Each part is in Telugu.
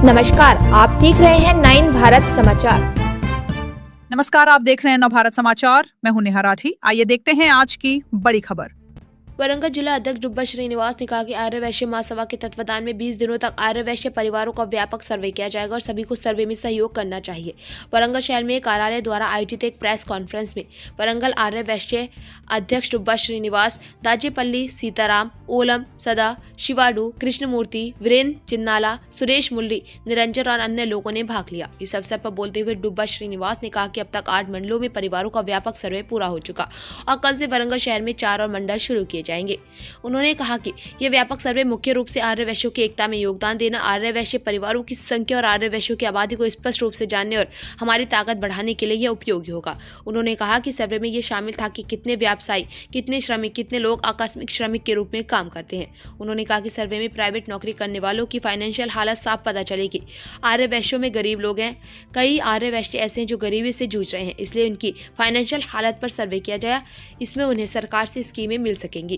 नमस्कार, आप देख रहे हैं 9 भारत समाचार। नमस्कार, आप देख रहे हैं नवभारत समाचार। मैं हूं नेहा राठी। आइए देखते हैं आज की बड़ी खबर। वरंगल जिला अध्यक्ष डुब्बा श्रीनिवास ने कहा कि आर्य वैश्य महासभा के तत्वावधान में 20 दिनों तक आर्य वैश्य परिवारों का व्यापक सर्वे किया जाएगा और सभी को सर्वे में सहयोग करना चाहिए। वरंगल शहर में कार्यालय द्वारा आयोजित एक प्रेस कॉन्फ्रेंस में वरंगल आर्य वैश्य अध्यक्ष डुब्बा श्रीनिवास, दाजेपल्ली सीताराम, ओलम सदा, शिवाडू, कृष्णमूर्ति, वीरेंद्र चिन्नाला, सुरेश मुल्ली, निरंजन और अन्य लोगों ने भाग लिया। इस अवसर पर बोलते हुए डुब्बा श्रीनिवास ने कहा कि अब तक 8 मंडलों में परिवारों का व्यापक सर्वे पूरा हो चुका और कल से वरंगल शहर में 4 और मंडल शुरू किए जाएंगे। उन्होंने कहा कि यह व्यापक सर्वे मुख्य रूप से आर्य वैश्यों की एकता में योगदान देना, आर्य वैश्य परिवारों की संख्या और आर्य वैश्यों की आबादी को स्पष्ट रूप से जानने और हमारी ताकत बढ़ाने के लिए यह उपयोगी होगा। उन्होंने कहा कि सर्वे में यह शामिल था कि कितने व्यवसायी, कितने श्रमिक, कितने लोग आकस्मिक श्रमिक के रूप में काम करते हैं। उन्होंने कहा कि सर्वे में प्राइवेट नौकरी करने वालों की फाइनेंशियल हालत साफ पता चलेगी। आर्य वैश्यों में गरीब लोग हैं, कई आर्य वैश्य ऐसे हैं जो गरीबी से जूझ रहे हैं, इसलिए उनकी फाइनेंशियल हालत पर सर्वे किया जाए। इसमें उन्हें सरकार से स्कीमें मिल सकेंगी।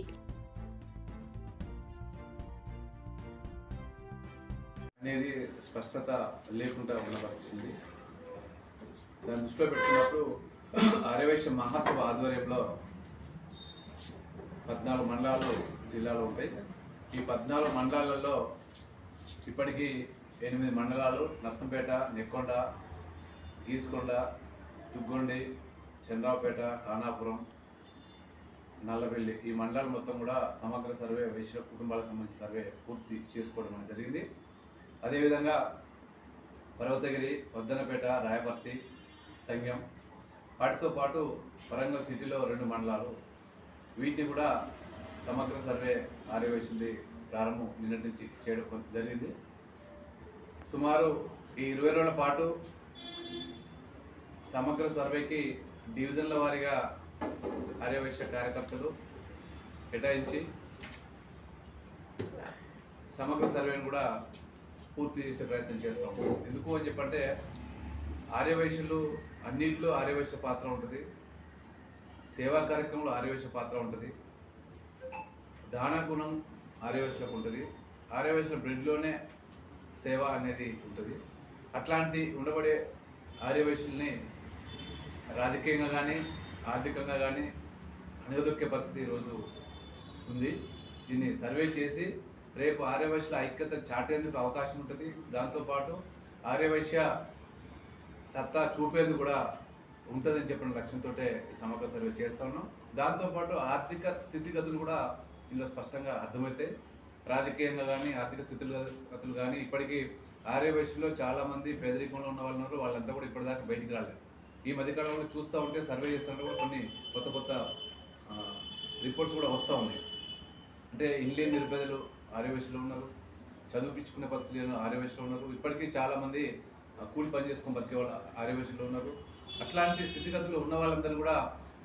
అనేది స్పష్టత లేకుండా ఉన్న పరిస్థితి ఉంది. దాన్ని దృష్టిలో పెట్టుకున్నప్పుడు ఆర్యవైశ్య మహాసభ ఆధ్వర్యంలో 14 మండలాలు జిల్లాలో ఉంటాయి. ఈ 14 మండలాలలో ఇప్పటికీ 8 మండలాలు నర్సంపేట, నెక్కొండ, గీసుకొండ, తుగ్గొండి, చంద్రావుపేట, ఖానాపురం, నల్లబెల్లి ఈ మండలాలు మొత్తం కూడా సమగ్ర సర్వే వైశ్య కుటుంబాలకు సంబంధించిన సర్వే పూర్తి చేసుకోవడం అనేది జరిగింది. అదేవిధంగా పర్వతగిరి, వద్దనపేట, రాయపర్తి, సంగం వాటితో పాటు వరంగల్ సిటీలో 2 మండలాలు, వీటిని కూడా సమగ్ర సర్వే ఆర్యవైశ్యుడి ప్రారంభం నిన్నటి నుంచి చేయడం జరిగింది. సుమారు ఈ 20 రోజుల పాటు సమగ్ర సర్వేకి డివిజన్ల వారీగా ఆర్యవైశ్య కార్యకర్తలు కేటాయించి సమగ్ర సర్వేను కూడా పూర్తి చేసే ప్రయత్నం చేస్తాం. ఎందుకు అని చెప్పంటే ఆర్యవైశ్యులు అన్నింటిలో ఆర్యవైశ్య పాత్ర ఉంటుంది, సేవా కార్యక్రమంలో ఆర్యవైశ్య పాత్ర ఉంటుంది, దాన గుణం ఆర్యవైశ్యులకు ఉంటుంది, ఆర్యవైశ్యుల బ్లడ్లోనే సేవ అనేది ఉంటుంది. అట్లాంటి ఉండబడే ఆర్యవైశ్యుల్ని రాజకీయంగా కానీ ఆర్థికంగా కానీ అణగదొక్కే పరిస్థితి ఈరోజు ఉంది. దీన్ని సర్వే చేసి రేపు ఆర్యవైశ్యుల ఐక్యత చాటేందుకు అవకాశం ఉంటుంది. దాంతోపాటు ఆర్యవైశ్య సత్తా చూపేందుకు కూడా ఉంటుందని చెప్పిన లక్ష్యంతో ఈ సమగ్ర సర్వే చేస్తా ఉన్నాం. దాంతోపాటు ఆర్థిక స్థితిగతులు కూడా ఇందులో స్పష్టంగా అర్థమవుతాయి. రాజకీయంగా కానీ ఆర్థిక స్థితిగతులు కానీ ఇప్పటికీ ఆర్యవైశ్యుల్లో చాలామంది పేదరికంలో ఉన్న వాళ్ళు ఉన్నారు. వాళ్ళంతా కూడా ఇప్పటిదాకా బయటికి రాలేదు. ఈ మధ్యకాలంలో చూస్తూ ఉంటే సర్వే చేస్తుంటే కూడా కొన్ని కొత్త రిపోర్ట్స్ కూడా వస్తూ ఉన్నాయి. అంటే ఇండియన్ నిరుపేదలు ఆర్యవైశ్యులు ఉన్నారు, చదివించుకునే పరిస్థితులు ఆర్యవైశ్యులు ఉన్నారు, ఇప్పటికీ చాలామంది కూలి పని చేసుకొని బతికే వాళ్ళు ఆర్యవైశ్యులు ఉన్నారు. అట్లాంటి స్థితిగతులు ఉన్న వాళ్ళందరూ కూడా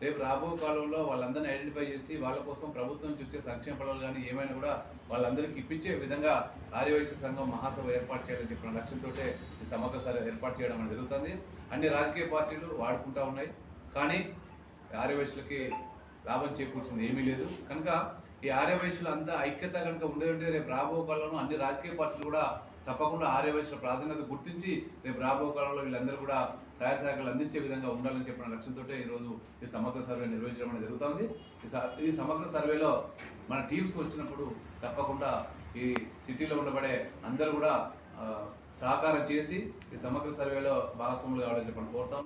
రేపు రాబో కాలంలో వాళ్ళందరినీ ఐడెంటిఫై చేసి వాళ్ళ కోసం ప్రభుత్వం చూసే సంక్షేమ పదాలు కానీ ఏమైనా కూడా వాళ్ళందరికీ ఇప్పించే విధంగా ఆర్యవైశ్య సంఘం మహాసభ ఏర్పాటు చేయాలని చెప్పిన లక్ష్యంతో ఈ సమగ్ర సర్వే ఏర్పాటు చేయడం అనేది జరుగుతుంది. అన్ని రాజకీయ పార్టీలు వాడుకుంటూ ఉన్నాయి, కానీ ఆర్యవైశ్యులకి లాభం చేకూర్చింది ఏమీ లేదు. కనుక ఈ ఆర్యవైశ్యులు అంతా ఐక్యత కనుక ఉండేదంటే రేపు రాబో కాలంలో అన్ని రాజకీయ పార్టీలు కూడా తప్పకుండా ఆర్యవైశ్యుల ప్రాధాన్యత గుర్తించి రేపు రాబో కాలంలో వీళ్ళందరూ కూడా సహాయ సహకారాలు అందించే విధంగా ఉండాలని చెప్పిన లక్ష్యంతో ఈరోజు ఈ సమగ్ర సర్వే నిర్వహించడం అనేది జరుగుతుంది. ఈ సమగ్ర సర్వేలో మన టీమ్స్ వచ్చినప్పుడు తప్పకుండా ఈ సిటీలో ఉండబడే అందరూ కూడా సహకారం చేసి ఈ సమగ్ర సర్వేలో భాగస్వాములు కావాలని చెప్పని కోరుతాం.